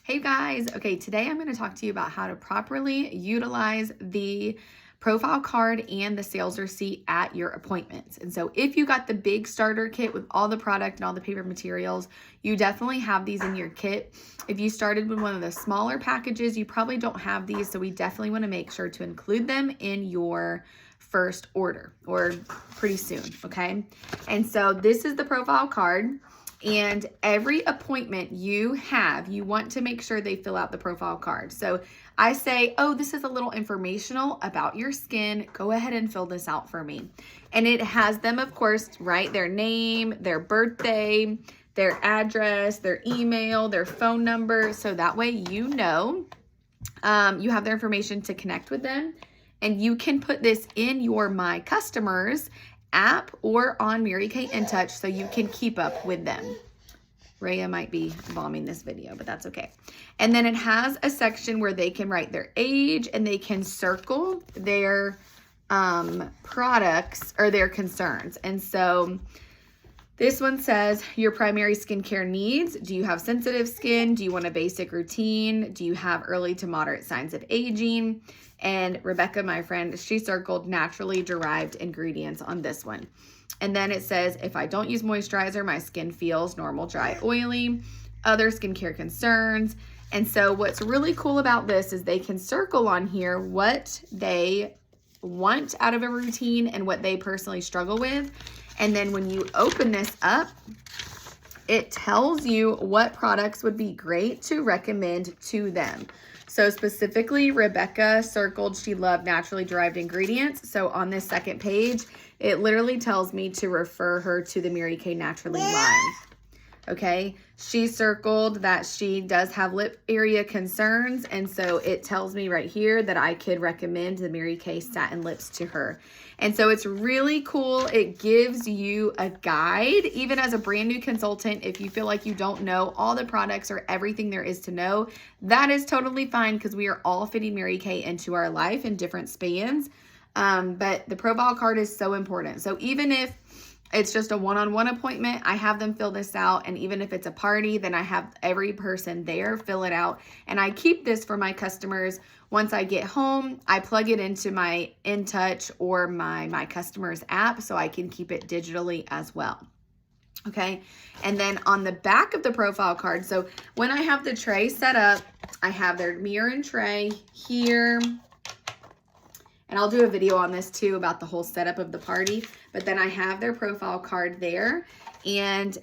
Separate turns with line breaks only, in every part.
Hey guys, okay, today I'm going to talk to you about how to properly utilize the profile card and the sales receipt at your appointments. And so if you got the big starter kit with all the product and all the paper materials, you definitely have these in your kit. If you started with one of the smaller packages, you probably don't have these, so we definitely want to make sure to include them in your first order or pretty soon, okay? And so this is the profile card. And every appointment you have, you want to make sure they fill out the profile card. So I say, oh, this is a little informational about your skin. Go ahead and fill this out for me. And it has them, of course, right? Their name, their birthday, their address, their email, their phone number. So that way you know you have their information to connect with them. And you can put this in your My Customers app or on Mary Kay InTouch so you can keep up with them. Rhea might be bombing this video, but that's okay. And then it has a section where they can write their age and they can circle their products or their concerns. And so this one says your primary skincare needs. Do you have sensitive skin? Do you want a basic routine? Do you have early to moderate signs of aging? And Rebecca, my friend, she circled naturally derived ingredients on this one. And then it says, if I don't use moisturizer, my skin feels normal, dry, oily, other skincare concerns. And so what's really cool about this is they can circle on here what they want out of a routine and what they personally struggle with. And then when you open this up, it tells you what products would be great to recommend to them. So specifically, Rebecca circled she loved naturally derived ingredients. So on this second page, it literally tells me to refer her to the Mary Kay Naturally line. Okay, she circled that she does have lip area concerns, and so it tells me right here that I could recommend the Mary Kay Satin Lips to her. And so it's really cool. It gives you a guide, even as a brand new consultant. If you feel like you don't know all the products or everything there is to know, that is totally fine because we are all fitting Mary Kay into our life in different spans. But the profile card is so important. So even if it's just a one-on-one appointment, I have them fill this out. And even if it's a party, then I have every person there fill it out. And I keep this for my customers. Once I get home, I plug it into my InTouch or my Customers app so I can keep it digitally as well. Okay, and then on the back of the profile card, so when I have the tray set up, I have their mirror and tray here. And I'll do a video on this too about the whole setup of the party. But then I have their profile card there. And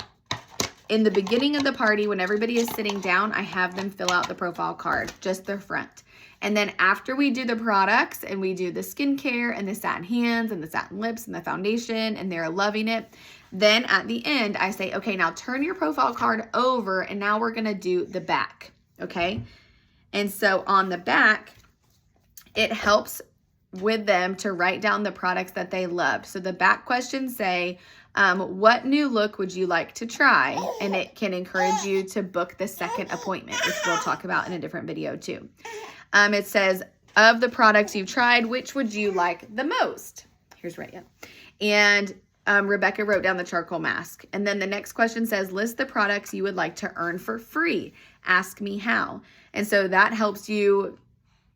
in the beginning of the party, when everybody is sitting down, I have them fill out the profile card, just the front. And then after we do the products and we do the skincare and the satin hands and the satin lips and the foundation and they're loving it, then at the end I say, okay, now turn your profile card over and now we're gonna do the back, okay? And so on the back, it helps with them to write down the products that they loved. So the back questions say, what new look would you like to try? And it can encourage you to book the second appointment, which we'll talk about in a different video too. It says, of the products you've tried, which would you like the most? Here's Rhea. And Rebecca wrote down the charcoal mask. And then the next question says, list the products you would like to earn for free. Ask me how. And so that helps you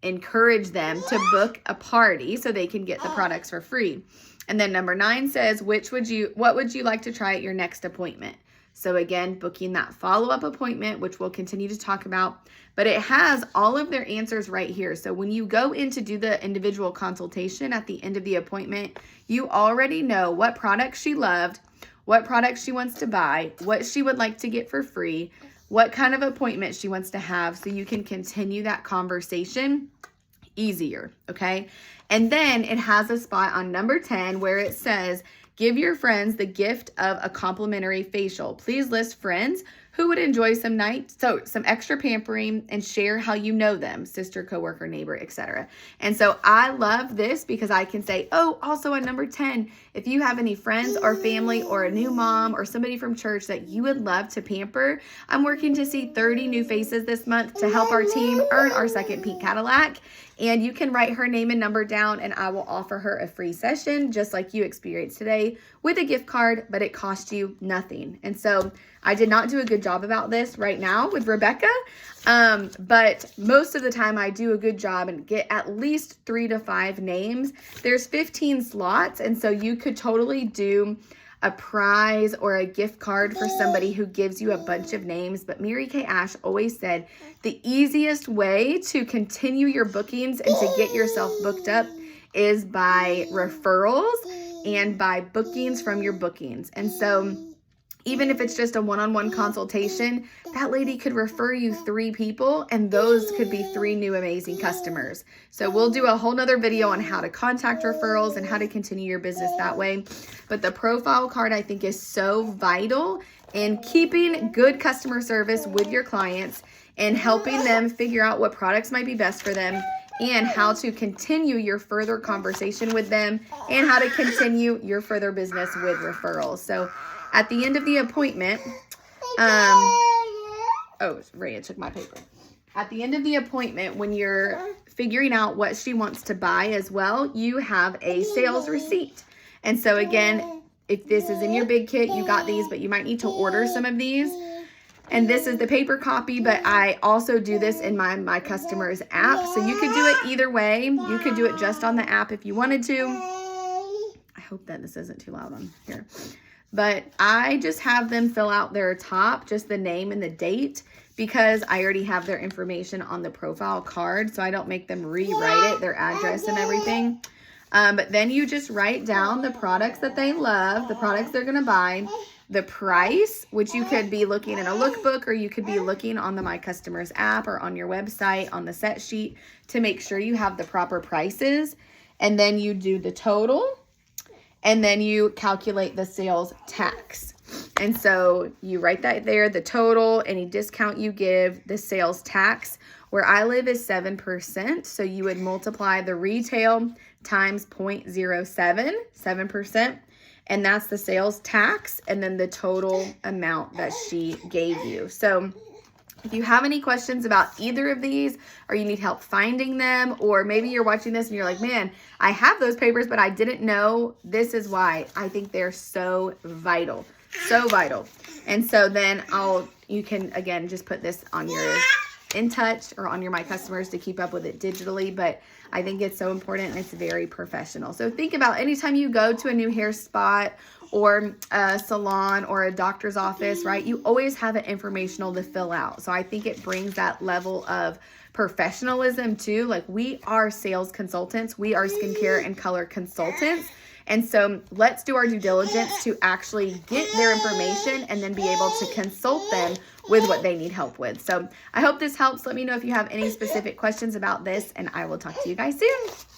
encourage them to book a party so they can get the products for free. And then number 9 says, what would you like to try at your next appointment? So again, booking that follow-up appointment, which we'll continue to talk about, but it has all of their answers right here. So when you go in to do the individual consultation at the end of the appointment, you already know what products she loved, what products she wants to buy, what she would like to get for free, what kind of appointment she wants to have, so you can continue that conversation easier, okay? And then it has a spot on number 10 where it says, give your friends the gift of a complimentary facial. Please list friends who would enjoy some extra pampering and share how you know them, sister, coworker, neighbor, etc. And so I love this because I can say, oh, also on number 10, if you have any friends or family or a new mom or somebody from church that you would love to pamper, I'm working to see 30 new faces this month to help our team earn our second pink Cadillac. And you can write her name and number down, and I will offer her a free session, just like you experienced today, with a gift card, but it cost you nothing. And so I did not do a good job about this right now with Rebecca, but most of the time I do a good job and get at least 3 to 5 names. There's 15 slots, and so you could totally do a prize or a gift card for somebody who gives you a bunch of names. But Mary Kay Ash always said the easiest way to continue your bookings and to get yourself booked up is by referrals and by bookings from your bookings. And so even if it's just a one-on-one consultation, that lady could refer you 3 people, and those could be 3 new amazing customers. So we'll do a whole nother video on how to contact referrals and how to continue your business that way. But the profile card, I think, is so vital in keeping good customer service with your clients and helping them figure out what products might be best for them and how to continue your further conversation with them and how to continue your further business with referrals. So at the end of the appointment, oh, Rhea took my paper. At the end of the appointment, when you're figuring out what she wants to buy as well, you have a sales receipt. And so again, if this is in your big kit, you got these, but you might need to order some of these. And this is the paper copy, but I also do this in my customers app. So you could do it either way. You could do it just on the app if you wanted to. I hope that this isn't too loud on here. But I just have them fill out their top, just the name and the date, because I already have their information on the profile card, so I don't make them rewrite it, their address and everything. But then you just write down the products that they love, the products they're going to buy, the price, which you could be looking in a lookbook, or you could be looking on the My Customers app or on your website on the set sheet to make sure you have the proper prices. And then you do the total. And then you calculate the sales tax. And so you write that there, the total, any discount you give, the sales tax. Where I live is 7%. So you would multiply the retail times 0.07, 7%. And that's the sales tax. And then the total amount that she gave you. So if you have any questions about either of these, or you need help finding them, or maybe you're watching this and you're like, man, I have those papers, but I didn't know, this is why. I think they're so vital, so vital. And so then you can, again, just put this on your In Touch or on your My Customers to keep up with it digitally. But I think it's so important and it's very professional. So think about anytime you go to a new hair spot or a salon or a doctor's office, right? You always have an informational to fill out. So I think it brings that level of professionalism too. Like, we are sales consultants. We are skincare and color consultants. And so let's do our due diligence to actually get their information and then be able to consult them with what they need help with. So I hope this helps. Let me know if you have any specific questions about this, and I will talk to you guys soon.